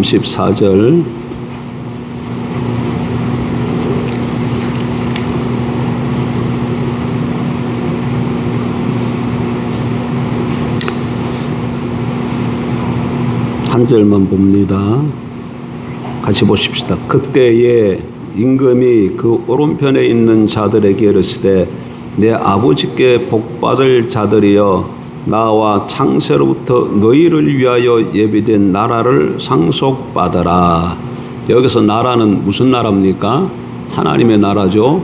34절. 한 절만 봅니다. 같이 보십시다. 그때에 임금이 그 오른편에 있는 자들에게 이르시되 내 아버지께 복받을 자들이여 나와 창세로부터 너희를 위하여 예비된 나라를 상속받아라. 여기서 나라는 무슨 나라입니까? 하나님의 나라죠.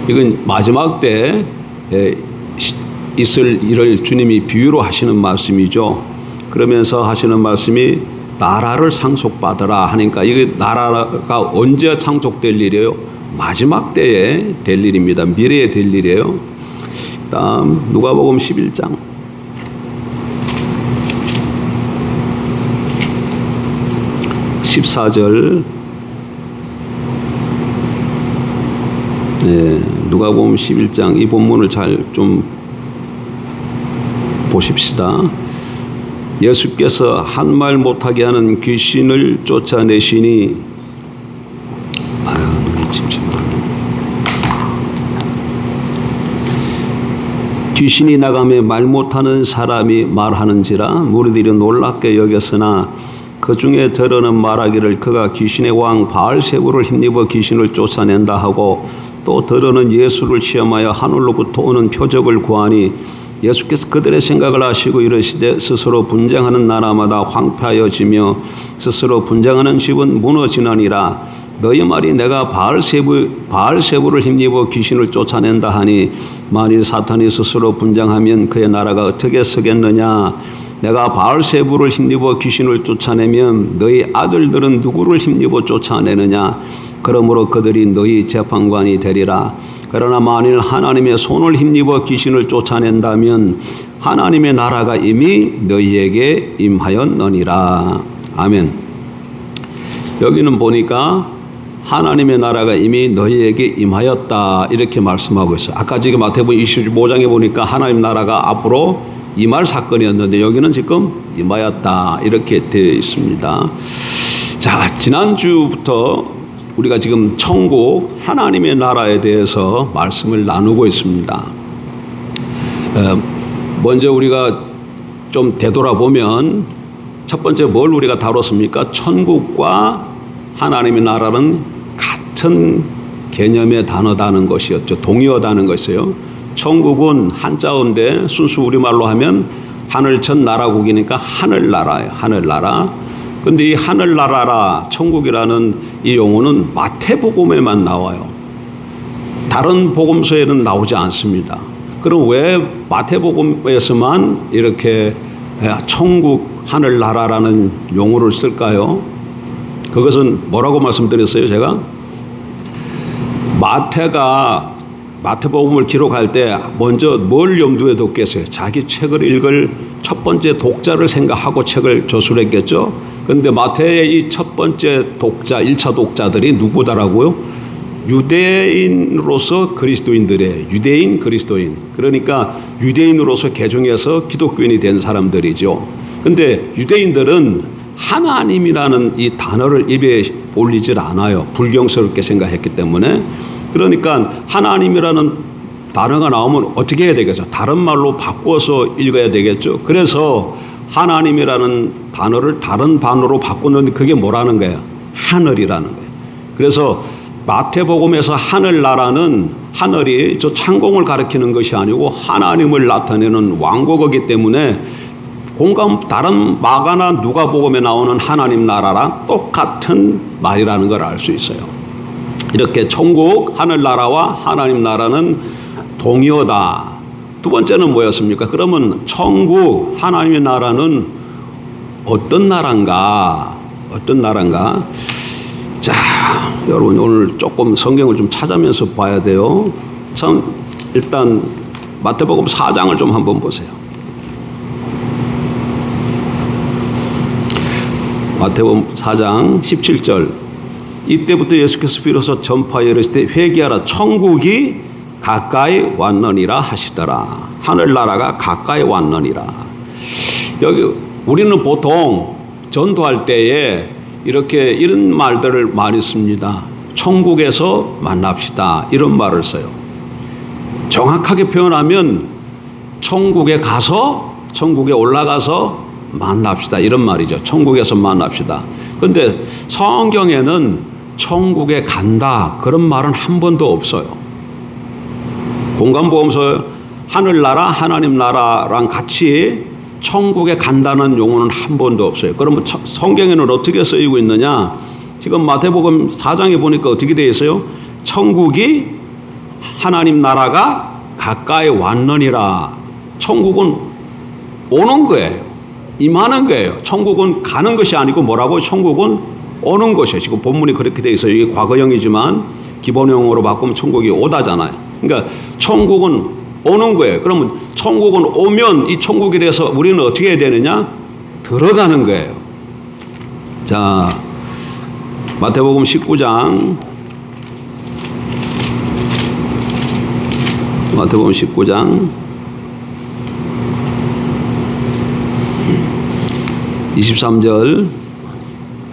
이건 마지막 때 있을 일을 주님이 비유로 하시는 말씀이죠. 그러면서 하시는 말씀이 나라를 상속받으라 하니까 이게 나라가 언제 상속될 일이에요? 마지막 때에 될 일입니다. 미래에 될 일이에요. 다음 누가복음 11장 14절. 누가복음 11장 이 본문을 잘 좀 보십시다. 예수께서 한 말 못하게 하는 귀신을 쫓아내시니 귀신이 나가며 말 못하는 사람이 말하는지라 무리들이 놀랍게 여겼으나 그 중에 더러는 말하기를 그가 귀신의 왕 바알세부를 힘입어 귀신을 쫓아낸다 하고 또 더러는 예수를 시험하여 하늘로부터 오는 표적을 구하니 예수께서 그들의 생각을 아시고 이르시되 스스로 분쟁하는 나라마다 황폐하여지며 스스로 분쟁하는 집은 무너지느니라. 너희 말이 내가 바알세부를 힘입어 귀신을 쫓아낸다 하니 만일 사탄이 스스로 분쟁하면 그의 나라가 어떻게 서겠느냐. 내가 바알세부를 힘입어 귀신을 쫓아내면 너희 아들들은 누구를 힘입어 쫓아내느냐. 그러므로 그들이 너희 재판관이 되리라. 그러나 만일 하나님의 손을 힘입어 귀신을 쫓아낸다면 하나님의 나라가 이미 너희에게 임하였느니라. 아멘. 여기는 보니까 하나님의 나라가 이미 너희에게 임하였다 이렇게 말씀하고 있어요. 아까 지금 마태복음 25장에 보니까 하나님 나라가 앞으로 임할 사건이었는데 여기는 지금 임하였다 이렇게 되어 있습니다. 자, 지난주부터 우리가 지금 천국 하나님의 나라에 대해서 말씀을 나누고 있습니다. 먼저 우리가 좀 되돌아보면 첫 번째 뭘 우리가 다뤘습니까? 천국과 하나님의 나라는 같은 개념의 단어다는 것이었죠. 동의어다는 것이에요. 천국은 한자어인데 순수 우리말로 하면 하늘천 나라국이니까 하늘나라예요. 하늘나라. 근데 이 하늘나라라 천국이라는 이 용어는 마태복음에만 나와요. 다른 복음서에는 나오지 않습니다. 그럼 왜 마태복음에서만 이렇게 천국 하늘나라라는 용어를 쓸까요? 그것은 뭐라고 말씀드렸어요? 제가 마태복음을 기록할 때 먼저 뭘 염두에 뒀겠어요? 자기 책을 읽을 첫 번째 독자를 생각하고 책을 저술했겠죠. 그런데 마태의 이 첫 번째 독자, 1차 독자들이 누구다라고요? 유대인으로서 그리스도인들이에요. 유대인, 그리스도인. 그러니까 유대인으로서 개종해서 기독교인이 된 사람들이죠. 근데 유대인들은 하나님이라는 이 단어를 입에 올리질 않아요. 불경스럽게 생각했기 때문에. 그러니까 하나님이라는 단어가 나오면 어떻게 해야 되겠어요? 다른 말로 바꿔서 읽어야 되겠죠. 그래서 하나님이라는 단어를 다른 단어로 바꾸는데 그게 뭐라는 거예요? 하늘이라는 거예요. 그래서 마태복음에서 하늘나라는 하늘이 저 창공을 가리키는 것이 아니고 하나님을 나타내는 왕국이기 때문에 다른 마가나 누가복음에 나오는 하나님 나라랑 똑같은 말이라는 걸 알 수 있어요. 이렇게 천국 하늘나라와 하나님 나라는 동의어다. 두 번째는 뭐였습니까? 그러면 천국 하나님의 나라는 어떤 나라인가? 어떤 나라인가? 자, 여러분 오늘 조금 성경을 좀 찾으면서 봐야 돼요. 일단 마태복음 4장을 좀 한번 보세요. 마태복음 4장 17절. 이때부터 예수께서 비로소 전파하여 이르시되 회개하라 천국이 가까이 왔느니라 하시더라. 하늘나라가 가까이 왔느니라. 여기 우리는 보통 전도할 때에 이렇게 이런 말들을 많이 씁니다. 천국에서 만납시다. 이런 말을 써요. 정확하게 표현하면 천국에 가서, 천국에 올라가서 만납시다. 이런 말이죠. 천국에서 만납시다. 그런데 성경에는 천국에 간다. 그런 말은 한 번도 없어요. 공간보험서 하늘나라, 하나님 나라랑 같이 천국에 간다는 용어는 한 번도 없어요. 그러면 성경에는 어떻게 쓰이고 있느냐? 지금 마태복음 4장에 보니까 어떻게 되어 있어요? 천국이 하나님 나라가 가까이 왔느니라. 천국은 오는 거예요. 임하는 거예요. 천국은 가는 것이 아니고 뭐라고? 천국은 오는 것이에요. 지금 본문이 그렇게 되어 있어요. 이게 과거형이지만 기본형으로 바꾸면 천국이 오다잖아요. 그러니까 천국은 오는 거예요. 그러면 천국은 오면 이 천국에 대해서 우리는 어떻게 해야 되느냐? 들어가는 거예요. 자, 마태복음 19장. 마태복음 19장 23절.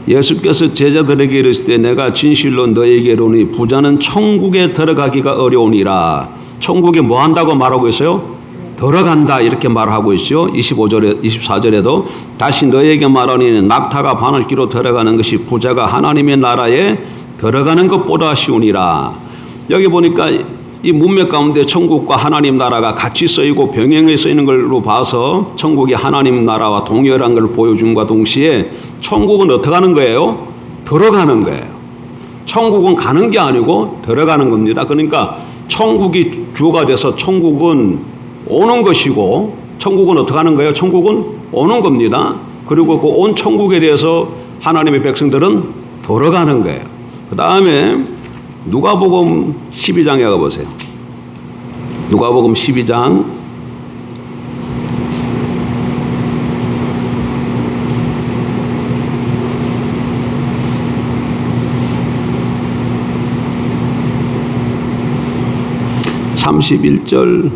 예수께서 제자들에게 이르시되 내가 진실로 너희에게 이르노니 부자는 천국에 들어가기가 어려우니라. 천국에 뭐 한다고 말하고 있어요? 들어간다 이렇게 말하고 있죠. 25절에 24절에도 다시 너희에게 말하니 낙타가 바늘 끼로 들어가는 것이 부자가 하나님의 나라에 들어가는 것보다 쉬우니라. 여기 보니까 이 문맥 가운데 천국과 하나님 나라가 같이 쓰이고 병행해 쓰이는 걸로 봐서 천국이 하나님 나라와 동일한 걸 보여줌과 동시에 천국은 어떻게 하는 거예요? 들어가는 거예요. 천국은 가는 게 아니고 들어가는 겁니다. 그러니까 천국이 주어가 돼서 천국은 오는 것이고 천국은 어떻게 하는 거예요? 천국은 오는 겁니다. 그리고 그 온 천국에 대해서 하나님의 백성들은 들어가는 거예요. 그 다음에 누가복음 12장에 가보세요. 누가복음 12장 31절.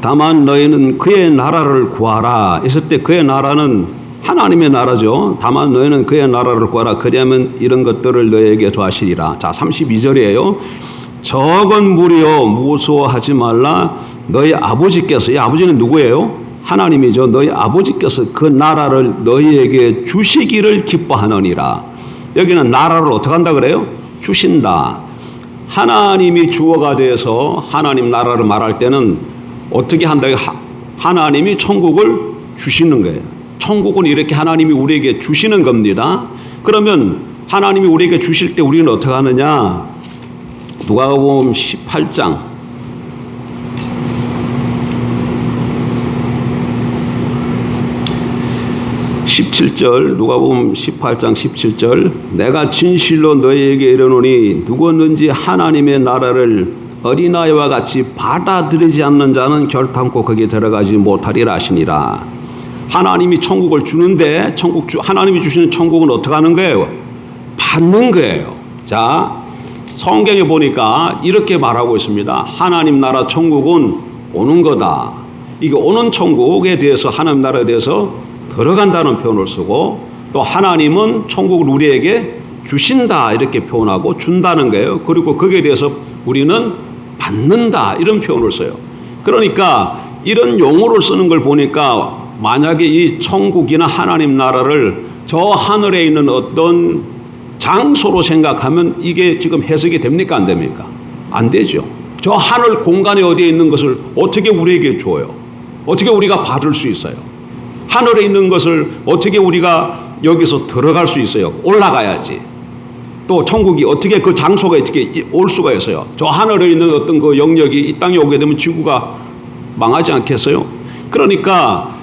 다만 너희는 그의 나라를 구하라. 했을 때 그의 나라는 하나님의 나라죠. 다만 너희는 그의 나라를 구하라. 그리하면 이런 것들을 너희에게 더하시리라. 자, 32절이에요. 적은 무리여 무서워하지 말라. 너희 아버지께서, 이 아버지는 누구예요? 하나님이죠. 너희 아버지께서 그 나라를 너희에게 주시기를 기뻐하느니라. 여기는 나라를 어떻게 한다 그래요? 주신다. 하나님이 주어가 돼서 하나님 나라를 말할 때는 어떻게 한다? 하나님이 천국을 주시는 거예요. 천국은 이렇게 하나님이 우리에게 주시는 겁니다. 그러면 하나님이 우리에게 주실 때 우리는 어떻게 하느냐? 누가복음 18장 17절. 누가복음 18장 17절. 내가 진실로 너희에게 이르노니 누구든지 하나님의 나라를 어린아이와 같이 받아들이지 않는 자는 결탄코 거기에 들어가지 못하리라 하시니라. 하나님이 천국을 주는데 하나님이 주시는 천국은 어떻게 하는 거예요? 받는 거예요. 자, 성경에 보니까 이렇게 말하고 있습니다. 하나님 나라 천국은 오는 거다. 이게 오는 천국에 대해서 하나님 나라에 대해서 들어간다는 표현을 쓰고 또 하나님은 천국을 우리에게 주신다 이렇게 표현하고 준다는 거예요. 그리고 거기에 대해서 우리는 받는다 이런 표현을 써요. 그러니까 이런 용어를 쓰는 걸 보니까 만약에 이 천국이나 하나님 나라를 저 하늘에 있는 어떤 장소로 생각하면 이게 지금 해석이 됩니까? 안 됩니까? 안 되죠. 저 하늘 공간에 어디에 있는 것을 어떻게 우리에게 줘요? 어떻게 우리가 받을 수 있어요? 하늘에 있는 것을 어떻게 우리가 여기서 들어갈 수 있어요? 올라가야지. 또 천국이 어떻게 그 장소가 어떻게 올 수가 있어요? 저 하늘에 있는 어떤 그 영역이 이 땅에 오게 되면 지구가 망하지 않겠어요? 그러니까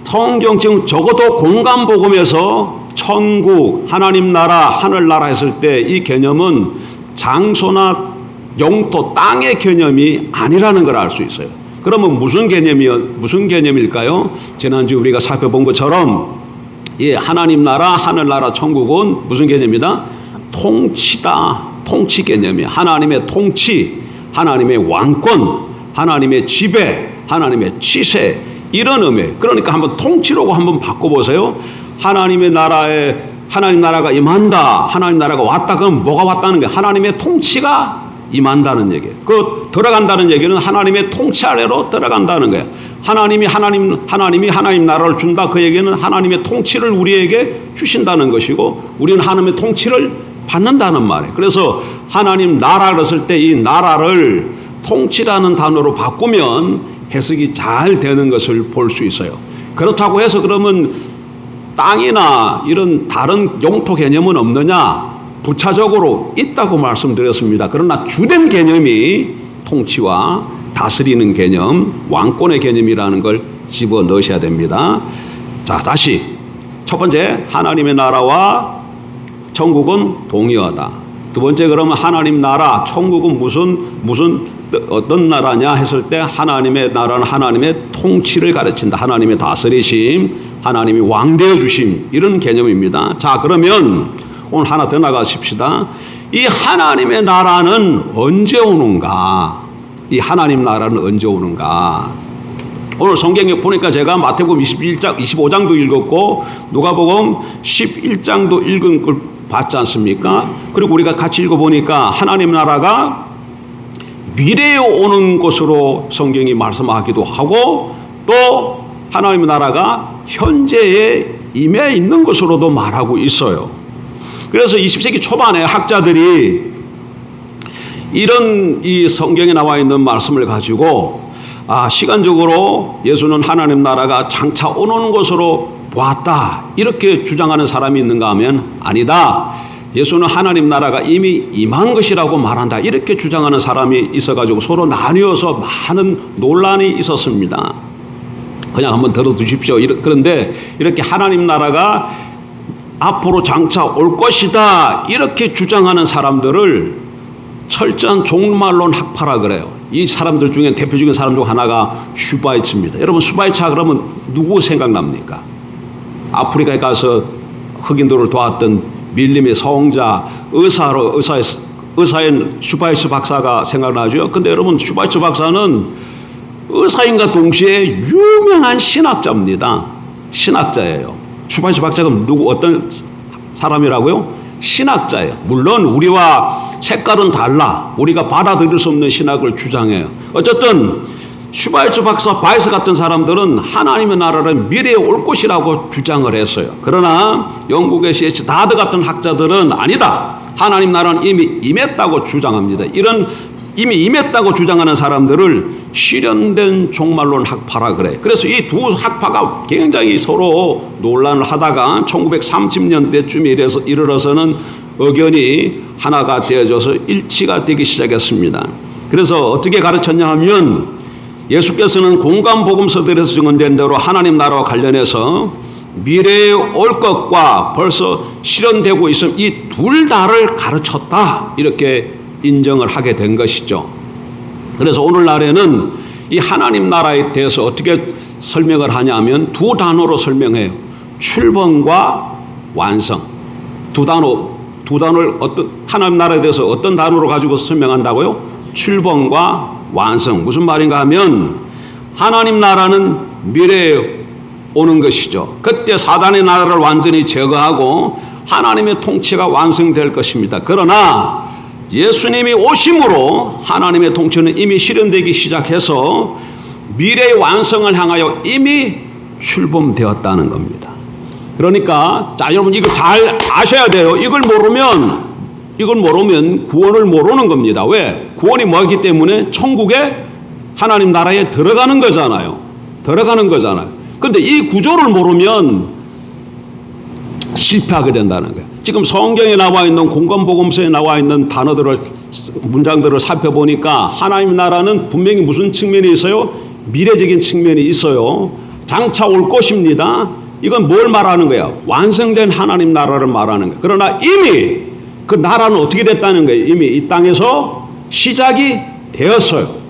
성경 지금 적어도 공간복음에서 천국, 하나님 나라, 하늘 나라 했을 때 이 개념은 장소나 영토, 땅의 개념이 아니라는 걸 알 수 있어요. 그러면 무슨 개념일까요? 지난주 우리가 살펴본 것처럼 이 하나님 나라, 하늘 나라, 천국은 무슨 개념이다? 통치다. 통치 개념이에요. 하나님의 통치, 하나님의 왕권, 하나님의 지배, 하나님의 치세 이런 의미. 그러니까 한번 통치라고 한번 바꿔보세요. 하나님의 나라에 하나님 나라가 임한다. 하나님 나라가 왔다. 그럼 뭐가 왔다는 거예요? 하나님의 통치가 임한다는 얘기예요. 그 들어간다는 얘기는 하나님의 통치 아래로 들어간다는 거예요. 하나님이 하나님 나라를 준다. 그 얘기는 하나님의 통치를 우리에게 주신다는 것이고 우리는 하나님의 통치를 받는다는 말이에요. 그래서 하나님 나라를 했을 때 이 나라를 통치라는 단어로 바꾸면 해석이 잘 되는 것을 볼 수 있어요. 그렇다고 해서 그러면 땅이나 이런 다른 영토 개념은 없느냐? 부차적으로 있다고 말씀드렸습니다. 그러나 주된 개념이 통치와 다스리는 개념, 왕권의 개념이라는 걸 집어 넣으셔야 됩니다. 자, 다시 첫 번째, 하나님의 나라와 천국은 동의하다. 두 번째, 그러면 하나님 나라, 천국은 무슨 어떤 나라냐 했을 때 하나님의 나라는 하나님의 통치를 가르친다. 하나님의 다스리심, 하나님이 왕되어 주심, 이런 개념입니다. 자, 그러면 오늘 하나 더 나가십시다. 이 하나님의 나라는 언제 오는가? 이 하나님 나라는 언제 오는가? 오늘 성경에 보니까 제가 마태복음 25장도 읽었고 누가복음 11장도 읽은 걸 봤지 않습니까? 그리고 우리가 같이 읽어보니까 하나님 나라가 미래에 오는 것으로 성경이 말씀하기도 하고 또 하나님의 나라가 현재에 임해 있는 것으로도 말하고 있어요. 그래서 20세기 초반에 학자들이 이런 이 성경에 나와 있는 말씀을 가지고 시간적으로 예수는 하나님 나라가 장차 오는 것으로 보았다 이렇게 주장하는 사람이 있는가 하면 아니다. 예수는 하나님 나라가 이미 임한 것이라고 말한다. 이렇게 주장하는 사람이 있어가지고 서로 나뉘어서 많은 논란이 있었습니다. 그냥 한번 들어두십시오. 그런데 이렇게 하나님 나라가 앞으로 장차 올 것이다. 이렇게 주장하는 사람들을 철저한 종말론 학파라 그래요. 이 사람들 중에 대표적인 사람 중 하나가 슈바이츠입니다. 여러분 슈바이츠 그러면 누구 생각납니까? 아프리카에 가서 흑인들을 도왔던 밀림의 성자, 의사인 슈바이츠 박사가 생각나죠. 근데 여러분 슈바이츠 박사는 의사인과 동시에 유명한 신학자입니다. 신학자예요. 슈바이츠 박사가 어떤 사람이라고요? 신학자예요. 물론 우리와 색깔은 달라. 우리가 받아들일 수 없는 신학을 주장해요. 어쨌든 슈바이츠 박사, 바이스 같은 사람들은 하나님의 나라는 미래에 올 것이라고 주장을 했어요. 그러나 영국의 C.H. 다드 같은 학자들은 아니다. 하나님 나라는 이미 임했다고 주장합니다. 이런 이미 임했다고 주장하는 사람들을 실현된 종말론 학파라 그래. 그래서 이 두 학파가 굉장히 서로 논란을 하다가 1930년대쯤에 이르러서는 의견이 하나가 되어져서 일치가 되기 시작했습니다. 그래서 어떻게 가르쳤냐 하면 예수께서는 공관복음서들에서 증언된 대로 하나님 나라와 관련해서 미래에 올 것과 벌써 실현되고 있음 이 둘 다를 가르쳤다. 이렇게 인정을 하게 된 것이죠. 그래서 오늘날에는 이 하나님 나라에 대해서 어떻게 설명을 하냐면 두 단어로 설명해요. 출범과 완성. 두 단어를 하나님 나라에 대해서 어떤 단어로 가지고 설명한다고요? 출범과 완성. 무슨 말인가 하면 하나님 나라는 미래에 오는 것이죠. 그때 사단의 나라를 완전히 제거하고 하나님의 통치가 완성될 것입니다. 그러나 예수님이 오심으로 하나님의 통치는 이미 실현되기 시작해서 미래의 완성을 향하여 이미 출범되었다는 겁니다. 그러니까 자 여러분 이거 잘 아셔야 돼요. 이걸 모르면 구원을 모르는 겁니다. 왜? 구원이 뭐기 때문에 천국에 하나님 나라에 들어가는 거잖아요. 그런데 이 구조를 모르면 실패하게 된다는 거예요. 지금 성경에 나와 있는 공관복음서에 나와 있는 문장들을 살펴보니까 하나님 나라는 분명히 무슨 측면이 있어요? 미래적인 측면이 있어요. 장차 올 것입니다. 이건 뭘 말하는 거야? 완성된 하나님 나라를 말하는 거예요. 그러나 이미 그 나라는 어떻게 됐다는 거예요? 이미 이 땅에서 시작이 되었어요.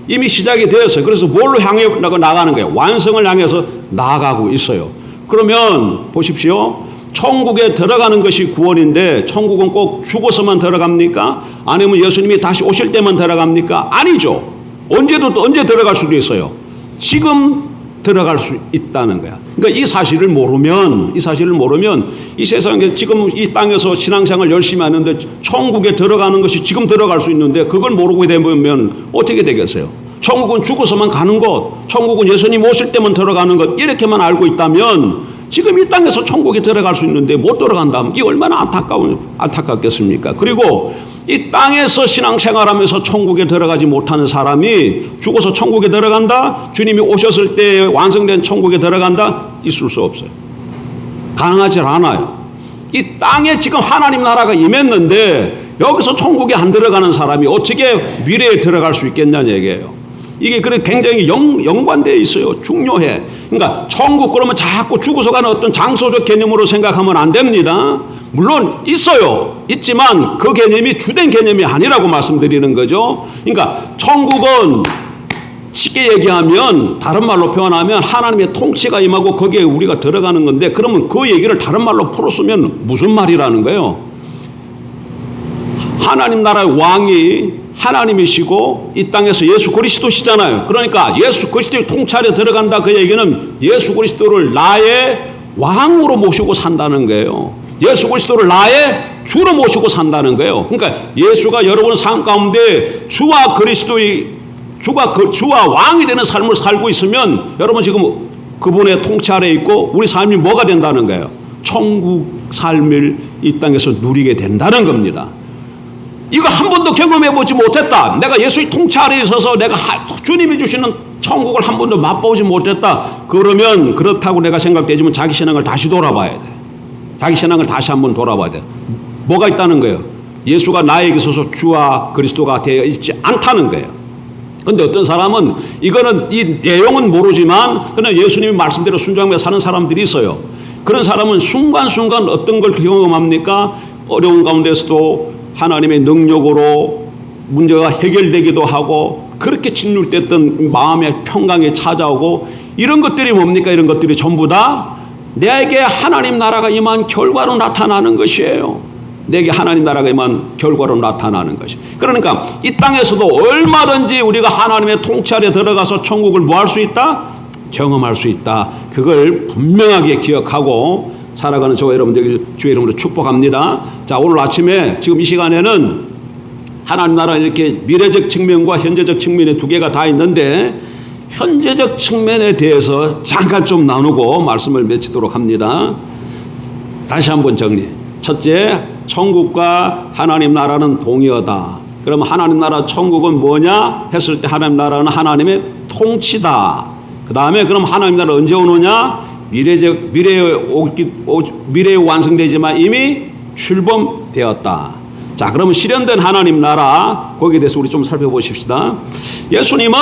이미 시작이 되었어요. 그래서 뭘로 향해 나가는 거예요? 완성을 향해서 나아가고 있어요. 그러면 보십시오. 천국에 들어가는 것이 구원인데 천국은 꼭 죽어서만 들어갑니까? 아니면 예수님이 다시 오실 때만 들어갑니까? 아니죠. 언제 들어갈 수도 있어요. 지금 들어갈 수 있다는 거야. 그러니까 이 사실을 모르면 이 세상에 지금 이 땅에서 신앙생활 열심히 하는데 천국에 들어가는 것이 지금 들어갈 수 있는데 그걸 모르게 되면 어떻게 되겠어요? 천국은 죽어서만 가는 것, 천국은 예수님 오실 때만 들어가는 것, 이렇게만 알고 있다면 지금 이 땅에서 천국에 들어갈 수 있는데 못 들어간다면 이게 얼마나 안타깝겠습니까? 그리고 이 땅에서 신앙생활하면서 천국에 들어가지 못하는 사람이 죽어서 천국에 들어간다? 주님이 오셨을 때 완성된 천국에 들어간다? 있을 수 없어요. 가능하지 않아요. 이 땅에 지금 하나님 나라가 임했는데 여기서 천국에 안 들어가는 사람이 어떻게 미래에 들어갈 수 있겠냐는 얘기예요. 이게 그래 굉장히 연관되어 있어요. 중요해. 그러니까 천국 그러면 자꾸 죽어서 가는 어떤 장소적 개념으로 생각하면 안 됩니다. 물론 있어요. 있지만 그 개념이 주된 개념이 아니라고 말씀드리는 거죠. 그러니까 천국은 쉽게 얘기하면 다른 말로 표현하면 하나님의 통치가 임하고 거기에 우리가 들어가는 건데 그러면 그 얘기를 다른 말로 풀었으면 무슨 말이라는 거예요? 하나님 나라의 왕이 하나님이시고 이 땅에서 예수 그리스도시잖아요. 그러니까 예수 그리스도의 통찰에 들어간다 그 얘기는 예수 그리스도를 나의 왕으로 모시고 산다는 거예요. 예수 그리스도를 나의 주로 모시고 산다는 거예요. 그러니까 예수가 여러분 삶 가운데 주와 왕이 되는 삶을 살고 있으면 여러분 지금 그분의 통치 아래에 있고 우리 삶이 뭐가 된다는 거예요? 천국 삶을 이 땅에서 누리게 된다는 겁니다. 이거 한 번도 경험해보지 못했다. 내가 예수의 통치 아래에 있어서 내가 주님이 주시는 천국을 한 번도 맛보지 못했다. 그러면 그렇다고 내가 생각되지만 자기 신앙을 다시 돌아봐야 돼. 자기 신앙을 다시 한번 돌아봐야 돼. 뭐가 있다는 거예요? 예수가 나에게 있어서 주와 그리스도가 되어 있지 않다는 거예요. 근데 어떤 사람은 이거는 이 내용은 모르지만 그냥 예수님의 말씀대로 순종하며 사는 사람들이 있어요. 그런 사람은 순간순간 어떤 걸 경험합니까? 어려운 가운데서도 하나님의 능력으로 문제가 해결되기도 하고 그렇게 짓눌렸던 마음의 평강이 찾아오고 이런 것들이 뭡니까? 이런 것들이 전부 다 내게 하나님 나라가 임한 결과로 나타나는 것이에요. 내게 하나님 나라가 임한 결과로 나타나는 것이. 그러니까 이 땅에서도 얼마든지 우리가 하나님의 통치 아래 들어가서 천국을 뭐 할 수 있다? 경험할 수 있다. 그걸 분명하게 기억하고 살아가는 저와 여러분들 주의 이름으로 축복합니다. 자, 오늘 아침에 지금 이 시간에는 하나님 나라 이렇게 미래적 측면과 현재적 측면의 두 개가 다 있는데 현재적 측면에 대해서 잠깐 좀 나누고 말씀을 맺도록 합니다. 다시 한번 정리. 첫째, 천국과 하나님 나라는 동의어다. 그러면 하나님 나라 천국은 뭐냐 했을 때 하나님 나라는 하나님의 통치다. 그 다음에 그럼 하나님 나라 언제 오느냐? 미래에 완성되지만 이미 출범되었다. 자, 그러면 실현된 하나님 나라 거기에 대해서 우리 좀 살펴보십시다. 예수님은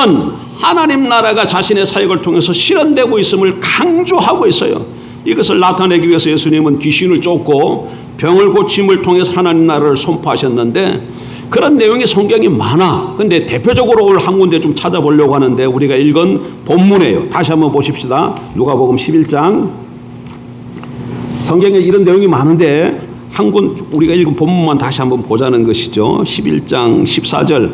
하나님 나라가 자신의 사역을 통해서 실현되고 있음을 강조하고 있어요. 이것을 나타내기 위해서 예수님은 귀신을 쫓고 병을 고침을 통해서 하나님 나라를 선포하셨는데 그런 내용이 성경이 많아. 근데 대표적으로 오늘 한 군데 좀 찾아보려고 하는데 우리가 읽은 본문이에요. 다시 한번 보십시다. 누가복음 11장. 성경에 이런 내용이 많은데 우리가 읽은 본문만 다시 한번 보자는 것이죠. 11장 14절.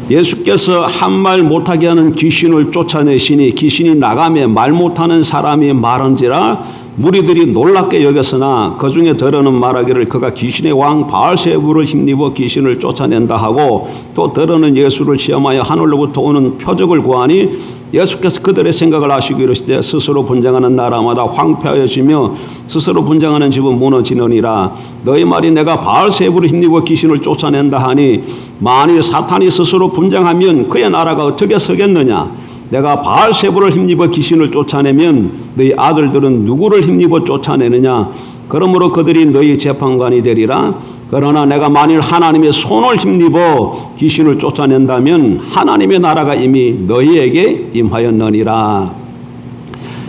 예수께서 한 말 못하게 하는 귀신을 쫓아내시니 귀신이 나가며 말 못하는 사람이 말한지라 무리들이 놀랍게 여겼으나 그 중에 더러는 말하기를 그가 귀신의 왕 바알세부를 힘입어 귀신을 쫓아낸다 하고 또 더러는 예수를 시험하여 하늘로부터 오는 표적을 구하니 예수께서 그들의 생각을 아시고 이르시되 스스로 분쟁하는 나라마다 황폐하여지며 스스로 분쟁하는 집은 무너지느니라. 너희 말이 내가 바알세부를 힘입어 귀신을 쫓아낸다 하니 만일 사탄이 스스로 분쟁하면 그의 나라가 어떻게 서겠느냐. 내가 바알세부를 힘입어 귀신을 쫓아내면 너희 아들들은 누구를 힘입어 쫓아내느냐. 그러므로 그들이 너희 재판관이 되리라. 그러나 내가 만일 하나님의 손을 힘입어 귀신을 쫓아낸다면 하나님의 나라가 이미 너희에게 임하였느니라.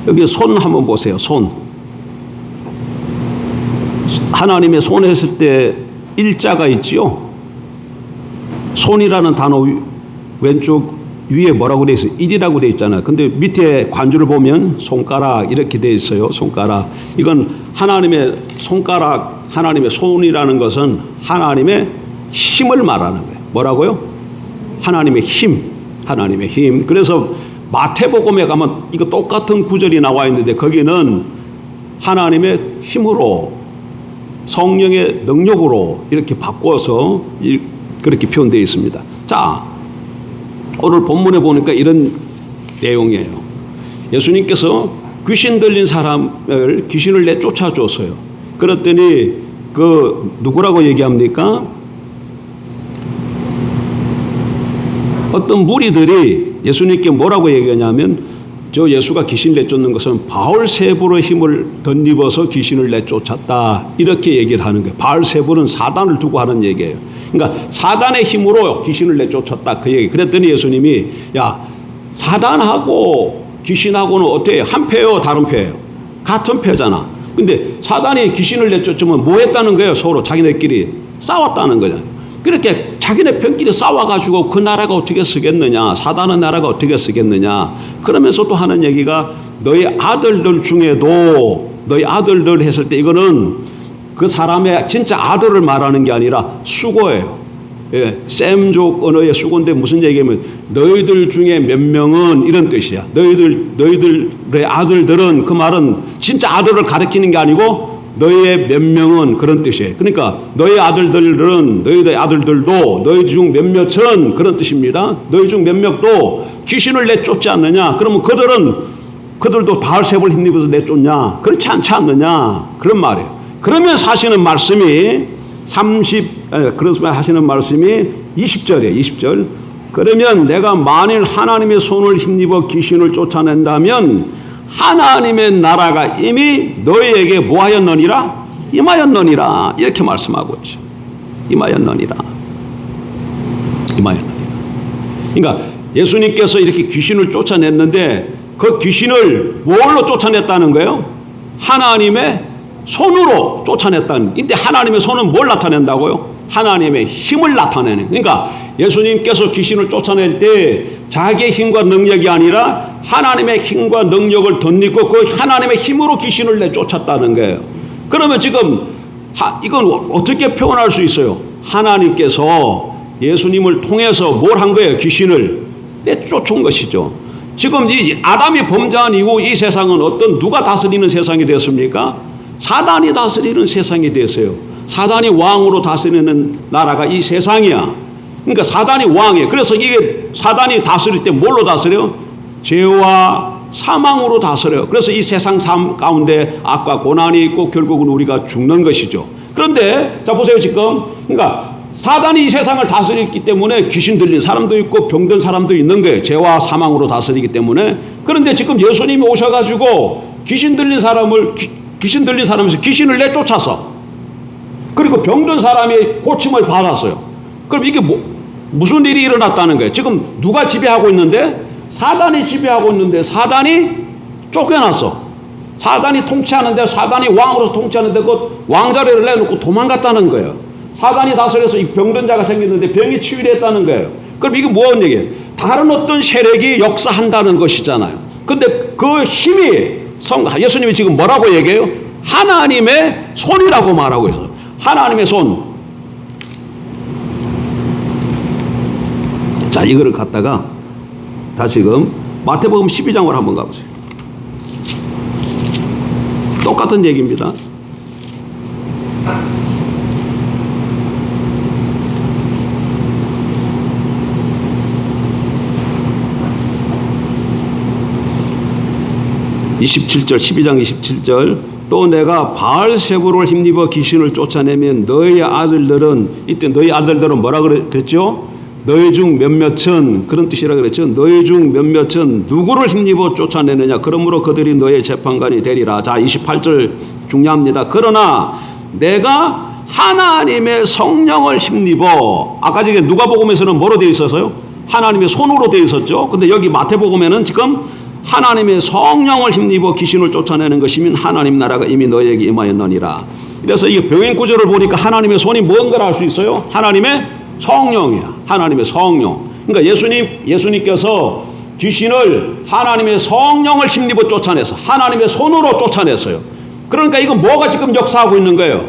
여기 손 한번 보세요. 손. 하나님의 손 했을 때 일자가 있지요. 손이라는 단어 왼쪽 위에 뭐라고 되어 있어요? 일이라고 되어 있잖아요. 근데 밑에 관주를 보면 손가락 이렇게 되어 있어요. 손가락. 이건 하나님의 손가락, 하나님의 손이라는 것은 하나님의 힘을 말하는 거예요. 뭐라고요? 하나님의 힘. 하나님의 힘. 그래서 마태복음에 가면 이거 똑같은 구절이 나와 있는데 거기는 하나님의 힘으로 성령의 능력으로 이렇게 바꿔서 그렇게 표현되어 있습니다. 자, 오늘 본문에 보니까 이런 내용이에요. 예수님께서 귀신 들린 사람을 귀신을 내쫓아 줬어요. 그랬더니 그 누구라고 얘기합니까? 어떤 무리들이 예수님께 뭐라고 얘기하냐면 저 예수가 귀신 내쫓는 것은 바알세불의 힘을 덧입어서 귀신을 내쫓았다. 이렇게 얘기를 하는 거예요. 바알세불은 사단을 두고 하는 얘기예요. 그러니까 사단의 힘으로 귀신을 내쫓았다. 그 얘기. 그랬더니 예수님이 야, 사단하고 귀신하고는 어때요? 한 패요? 다른 패예요? 같은 패잖아. 근데 사단이 귀신을 내쫓으면 뭐 했다는 거예요? 서로 자기네끼리 싸웠다는 거잖아요. 그렇게 자기네 편끼리 싸워가지고 그 나라가 어떻게 쓰겠느냐, 사단의 나라가 어떻게 쓰겠느냐. 그러면서 또 하는 얘기가 너희 아들들 중에도 너희 아들들 했을 때 이거는 그 사람의 진짜 아들을 말하는 게 아니라 수고예요. 예, 셈족 언어의 수고인데 무슨 얘기냐면 너희들 중에 몇 명은 이런 뜻이야. 너희들의 아들들은 그 말은 진짜 아들을 가리키는 게 아니고 너희의 몇 명은 그런 뜻이에요. 그러니까 너희 아들들은 너희의 아들들도 너희 중 몇몇은 그런 뜻입니다. 너희 중 몇몇도 귀신을 내쫓지 않느냐? 그러면 그들도 바알세불 힘입어서 내쫓냐? 그렇지 않지 않느냐? 그런 말이에요. 그러면서 하시는 말씀이 그래서 하시는 말씀이 20절이에요. 20절. 그러면 내가 만일 하나님의 손을 힘입어 귀신을 쫓아낸다면 하나님의 나라가 이미 너희에게 뭐하였느니라? 임하였느니라. 이렇게 말씀하고 있죠. 임하였느니라. 임하였느니라. 그러니까 예수님께서 이렇게 귀신을 쫓아냈는데 그 귀신을 뭘로 쫓아냈다는 거예요? 하나님의 손으로 쫓아냈다는. 이때 하나님의 손은 뭘 나타낸다고요? 하나님의 힘을 나타내는. 그러니까 예수님께서 귀신을 쫓아낼 때 자기의 힘과 능력이 아니라 하나님의 힘과 능력을 덧입고 그 하나님의 힘으로 귀신을 내쫓았다는 거예요. 그러면 지금 이건 어떻게 표현할 수 있어요? 하나님께서 예수님을 통해서 뭘 한 거예요? 귀신을 내쫓은 것이죠. 지금 이 아담이 범죄한 이후 이 세상은 누가 다스리는 세상이 됐습니까? 사단이 다스리는 세상이 됐어요. 사단이 왕으로 다스리는 나라가 이 세상이야. 그러니까 사단이 왕이에요. 그래서 이게 사단이 다스릴 때 뭘로 다스려요? 죄와 사망으로 다스려요. 그래서 이 세상 삶 가운데 악과 고난이 있고 결국은 우리가 죽는 것이죠. 그런데 자 보세요. 지금 그러니까 사단이 이 세상을 다스렸기 때문에 귀신 들린 사람도 있고 병든 사람도 있는 거예요. 죄와 사망으로 다스리기 때문에. 그런데 지금 예수님이 오셔가지고 귀신 들린 사람에서 귀신을 내쫓아서 그리고 병든 사람이 고침을 받았어요. 그럼 이게 무슨 일이 일어났다는 거예요? 지금 누가 지배하고 있는데? 사단이 지배하고 있는데 사단이 쫓겨났어. 사단이 통치하는데 사단이 왕으로서 통치하는데 그 왕자리를 내놓고 도망갔다는 거예요. 사단이 다스려서 이 병든 자가 생겼는데 병이 치유됐다는 거예요. 그럼 이게 뭐한 얘기예요? 다른 어떤 세력이 역사한다는 것이잖아요. 근데 그 힘이 예수님이 지금 뭐라고 얘기해요? 하나님의 손이라고 말하고 있어요. 하나님의 손. 자, 이거를 갖다가 다시금 마태복음 12장으로 한번 가보세요. 똑같은 얘기입니다. (27절) 12장 27절 또 내가 바알세불을 힘입어 귀신을 쫓아내면 너희 아들들은 이때 너희 아들들은 뭐라 그랬죠? 너희 중 몇몇은 그런 뜻이라 그랬죠. 너희 중 몇몇은 누구를 힘입어 쫓아내느냐? 그러므로 그들이 너의 재판관이 되리라. 자 28절 중요합니다. 그러나 내가 하나님의 성령을 힘입어 아까 저기 누가복음에서는 뭐로 되어 있었어요? 하나님의 손으로 되어 있었죠. 근데 여기 마태복음에는 지금 하나님의 성령을 힘입어 귀신을 쫓아내는 것이면 하나님 나라가 이미 너에게 임하였느니라. 그래서 이 병행 구절을 보니까 하나님의 손이 뭔가를 알 수 있어요? 하나님의 성령이야. 하나님의 성령. 그러니까 예수님께서 귀신을 하나님의 성령을 힘입어 쫓아내서 하나님의 손으로 쫓아냈어요. 그러니까 이건 뭐가 지금 역사하고 있는 거예요?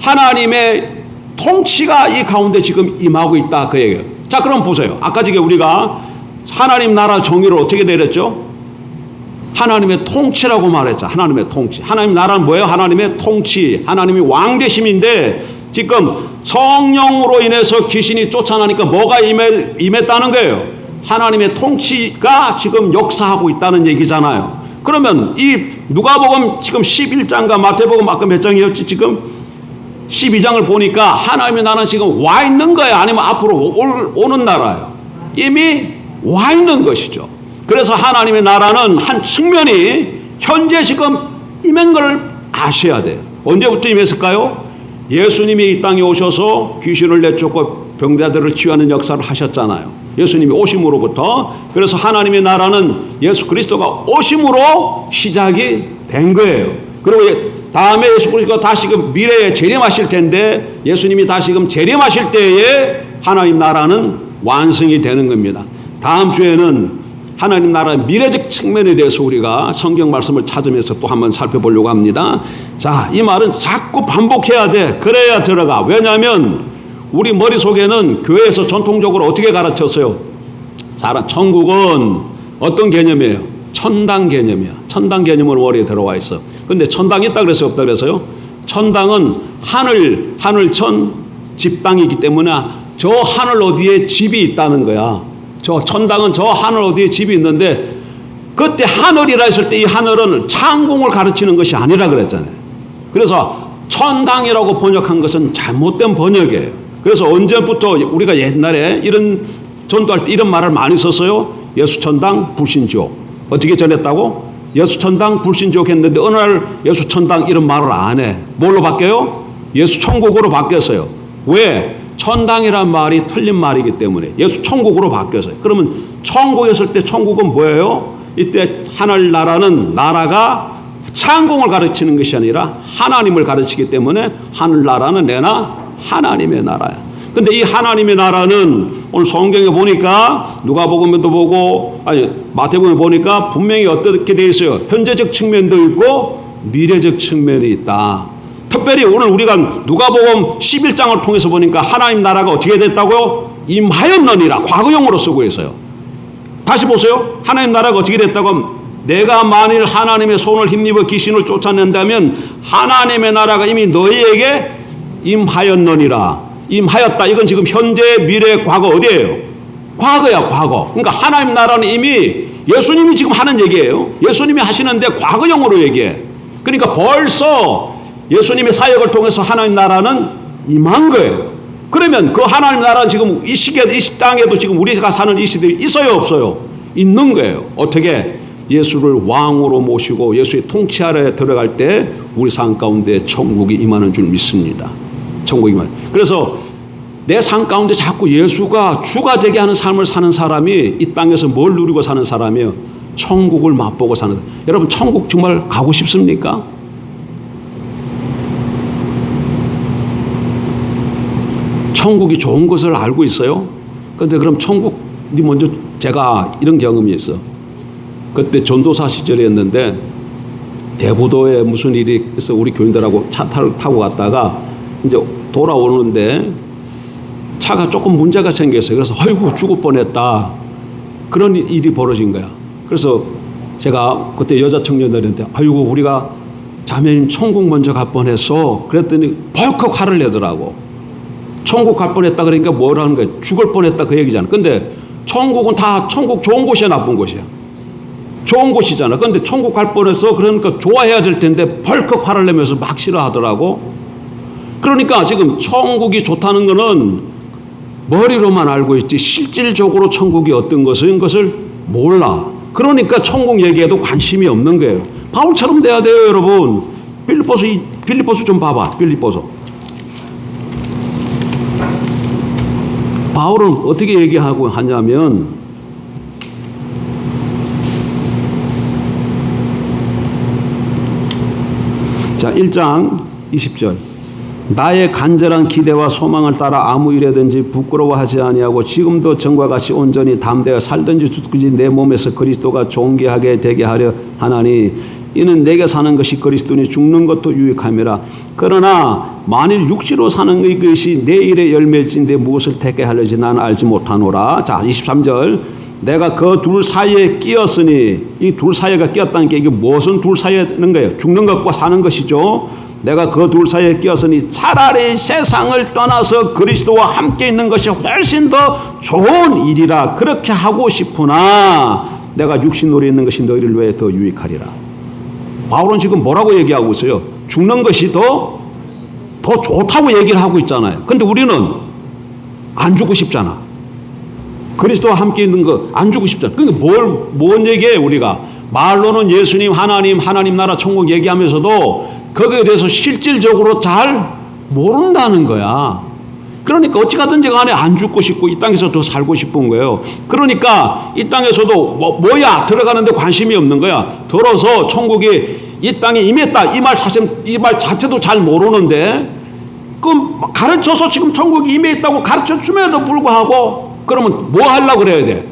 하나님의 통치가 이 가운데 지금 임하고 있다 그 얘기예요. 자 그럼 보세요. 아까 저게 우리가 하나님 나라 정의를 어떻게 내렸죠? 하나님의 통치라고 말했죠. 하나님의 통치. 하나님 나라는 뭐예요? 하나님의 통치. 하나님이 왕되심인데 지금 성령으로 인해서 귀신이 쫓아나니까 뭐가 임했다는 거예요? 하나님의 통치가 지금 역사하고 있다는 얘기잖아요. 그러면 이 누가복음 지금 11장과 마태복음 아까 몇 장이었지? 지금 12장을 보니까 하나님의 나라는 지금 와 있는 거예요? 아니면 앞으로 오는 나라예요? 이미 와 있는 것이죠. 그래서 하나님의 나라는 한 측면이 현재 지금 임한 걸 아셔야 돼요. 언제부터 임했을까요? 예수님이 이 땅에 오셔서 귀신을 내쫓고 병자들을 치유하는 역사를 하셨잖아요. 예수님이 오심으로부터. 그래서 하나님의 나라는 예수 그리스도가 오심으로 시작이 된 거예요. 그리고 다음에 예수 그리스도가 다시금 미래에 재림하실 텐데 예수님이 다시금 재림하실 때에 하나님 나라는 완성이 되는 겁니다. 다음 주에는 하나님 나라의 미래적 측면에 대해서 우리가 성경 말씀을 찾으면서 또 한번 살펴보려고 합니다. 자, 이 말은 자꾸 반복해야 돼. 그래야 들어가. 왜냐하면 우리 머릿속에는 교회에서 전통적으로 어떻게 가르쳤어요? 자, 천국은 어떤 개념이에요? 천당 개념이야. 천당 개념으로 머리에 들어와 있어. 근데 천당이 있다 그랬어요? 없다 그랬어요? 천당은 하늘천 집당이기 때문에 저 하늘 어디에 집이 있다는 거야. 저 천당은 저 하늘 어디에 집이 있는데 그때 하늘이라 했을 때 이 하늘은 창공을 가르치는 것이 아니라 그랬잖아요. 그래서 천당이라고 번역한 것은 잘못된 번역이에요. 그래서 언제부터 우리가 옛날에 이런 전도할 때 이런 말을 많이 썼어요. 예수천당 불신지옥. 어떻게 전했다고? 예수천당 불신지옥 했는데 어느 날 예수천당 이런 말을 안 해. 뭘로 바뀌어요? 예수천국으로 바뀌었어요. 왜? 천당이란 말이 틀린 말이기 때문에 예수 천국으로 바뀌었어요. 그러면 천국이었을 때 천국은 뭐예요? 이때 하늘나라는 나라가 창공을 가르치는 것이 아니라 하나님을 가르치기 때문에 하늘나라는 내나 하나님의 나라야. 근데 이 하나님의 나라는 오늘 성경에 보니까 누가복음에도 보고 마태복음에 보니까 분명히 어떻게 되어 있어요? 현재적 측면도 있고 미래적 측면이 있다. 특별히 오늘 우리가 누가복음 11장을 통해서 보니까 하나님 나라가 어떻게 됐다고요? 임하였느니라. 과거형으로 쓰고 있어요. 다시 보세요. 하나님 나라가 어떻게 됐다고? 내가 만일 하나님의 손을 힘입어 귀신을 쫓아낸다면 하나님의 나라가 이미 너희에게 임하였느니라. 임하였다. 이건 지금 현재, 미래, 과거 어디예요? 과거야, 과거. 그러니까 하나님 나라는 이미 예수님이 지금 하는 얘기예요. 예수님이 하시는데 과거형으로 얘기해. 그러니까 벌써 예수님의 사역을 통해서 하나님 나라는 임한 거예요. 그러면 그 하나님 나라는 지금 이 시기에도 이 땅에도 지금 우리가 사는 이 시대에 있어요, 없어요? 있는 거예요. 어떻게? 예수를 왕으로 모시고 예수의 통치 아래에 들어갈 때 우리 삶 가운데 천국이 임하는 줄 믿습니다. 천국이 임하는. 그래서 내 삶 가운데 자꾸 예수가 주가 되게 하는 삶을 사는 사람이 이 땅에서 뭘 누리고 사는 사람이에요? 천국을 맛보고 사는. 여러분 천국 정말 가고 싶습니까? 천국이 좋은 것을 알고 있어요. 그런데 그럼 천국이 먼저 제가 이런 경험이 있어. 그때 전도사 시절이었는데 대부도에 무슨 일이 있어 우리 교인들하고 차 타고 갔다가 이제 돌아오는데 차가 조금 문제가 생겼어요. 그래서 아이고 죽을 뻔했다. 그런 일이 벌어진 거야. 그래서 제가 그때 여자 청년들한테 아이고 우리가 자매님 천국 먼저 갈 뻔했어. 그랬더니 벌컥 화를 내더라고. 천국 갈 뻔했다 그러니까 뭐라는 거야? 죽을 뻔했다 그 얘기잖아. 근데 천국은 다 천국 좋은 곳이야 나쁜 곳이야? 좋은 곳이잖아. 근데 천국 갈 뻔했어. 그러니까 좋아해야 될 텐데 벌컥 화를 내면서 막 싫어하더라고. 그러니까 지금 천국이 좋다는 거는 머리로만 알고 있지 실질적으로 천국이 어떤 것인 것을 몰라. 그러니까 천국 얘기에도 관심이 없는 거예요. 바울처럼 돼야 돼요, 여러분. 빌립보서 좀 봐봐. 빌립보서. 바울은 어떻게 얘기하고 하냐면 자 1장 20절 나의 간절한 기대와 소망을 따라 아무 일에든지 부끄러워하지 아니하고 지금도 전과 같이 온전히 담대하여 살든지 죽든지 내 몸에서 그리스도가 존귀하게 되게 하려 하나니 이는 내게 사는 것이 그리스도니 죽는 것도 유익함이라. 그러나 만일 육시로 사는 것이 내 일의 열매인데 무엇을 택게 하려지 나는 알지 못하노라. 자 23절 내가 그 둘 사이에 끼었으니, 이 둘 사이가 끼었다는 게 이게 무슨 둘 사이에 있는 거예요? 죽는 것과 사는 것이죠. 내가 그 둘 사이에 끼었으니 차라리 세상을 떠나서 그리스도와 함께 있는 것이 훨씬 더 좋은 일이라 그렇게 하고 싶으나 내가 육신놀이 있는 것이 너희를 위해 더 유익하리라. 바울은 지금 뭐라고 얘기하고 있어요? 죽는 것이 더 좋다고 얘기를 하고 있잖아요. 근데 우리는 안 죽고 싶잖아. 그리스도와 함께 있는 거 안 죽고 싶잖아. 그러니까 뭔 얘기예요, 우리가? 말로는 예수님, 하나님 나라, 천국 얘기하면서도 거기에 대해서 실질적으로 잘 모른다는 거야. 그러니까 어찌 가든지 간에 안 죽고 싶고 이 땅에서 더 살고 싶은 거예요. 그러니까 이 땅에서도 뭐야 들어가는데 관심이 없는 거야. 들어서 천국이 이 땅에 임했다. 이 말 자체도 잘 모르는데 그럼 가르쳐서 지금 천국이 임했다고 가르쳐주면도 불구하고 그러면 뭐 하려고 그래야 돼?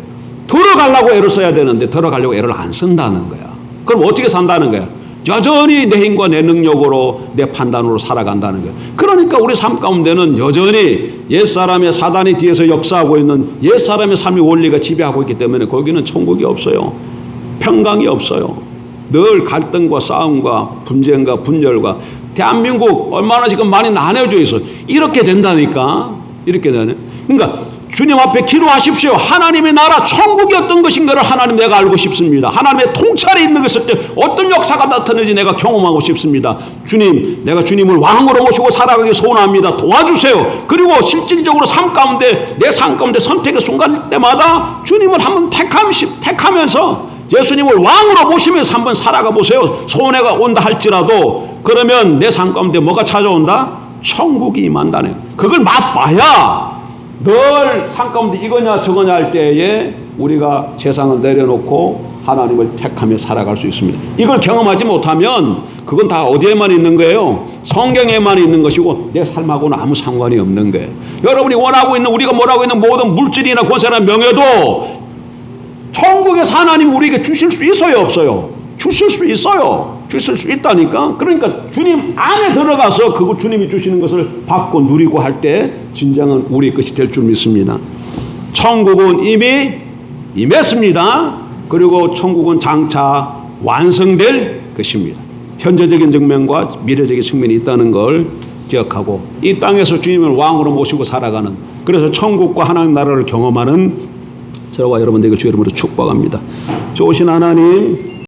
들어가려고 애를 써야 되는데 들어가려고 애를 안 쓴다는 거야. 그럼 어떻게 산다는 거야? 여전히 내 힘과 내 능력으로 내 판단으로 살아간다는 거예요. 그러니까 우리 삶 가운데는 여전히 옛사람의 사단이 뒤에서 역사하고 있는 옛사람의 삶의 원리가 지배하고 있기 때문에 거기는 천국이 없어요. 평강이 없어요. 늘 갈등과 싸움과 분쟁과 분열과 대한민국 얼마나 지금 많이 나눠져 있어. 이렇게 된다니까. 이렇게 되네. 그러니까 주님 앞에 기도하십시오. 하나님의 나라 천국이 어떤 것인가를 하나님 내가 알고 싶습니다. 하나님의 통찰이 있는 것을 때 어떤 역사가 나타나는지 내가 경험하고 싶습니다. 주님, 내가 주님을 왕으로 모시고 살아가기 소원합니다. 도와주세요. 그리고 실질적으로 삶 가운데 내 삶 가운데 선택의 순간 때마다 주님을 한번 택하면서 예수님을 왕으로 모시면서 한번 살아가 보세요. 손해가 온다 할지라도 그러면 내 삶 가운데 뭐가 찾아온다? 천국이 임한다네요. 그걸 맛봐야 늘 삶 가운데 이거냐 저거냐 할 때에 우리가 세상을 내려놓고 하나님을 택하며 살아갈 수 있습니다. 이걸 경험하지 못하면 그건 다 어디에만 있는 거예요? 성경에만 있는 것이고 내 삶하고는 아무 상관이 없는 거예요. 여러분이 원하고 있는 우리가 뭐라고 있는 모든 물질이나 권세나 명예도 천국에서 하나님이 우리에게 주실 수 있어요 없어요? 주실 수 있어요. 주실 수 있다니까. 그러니까 주님 안에 들어가서 그거 주님이 주시는 것을 받고 누리고 할 때 진정한 우리 것이 될 줄 믿습니다. 천국은 이미 임했습니다. 그리고 천국은 장차 완성될 것입니다. 현재적인 측면과 미래적인 측면이 있다는 걸 기억하고 이 땅에서 주님을 왕으로 모시고 살아가는 그래서 천국과 하나님 나라를 경험하는 저와 여러분 되게 주 이름으로 축복합니다. 좋으신 하나님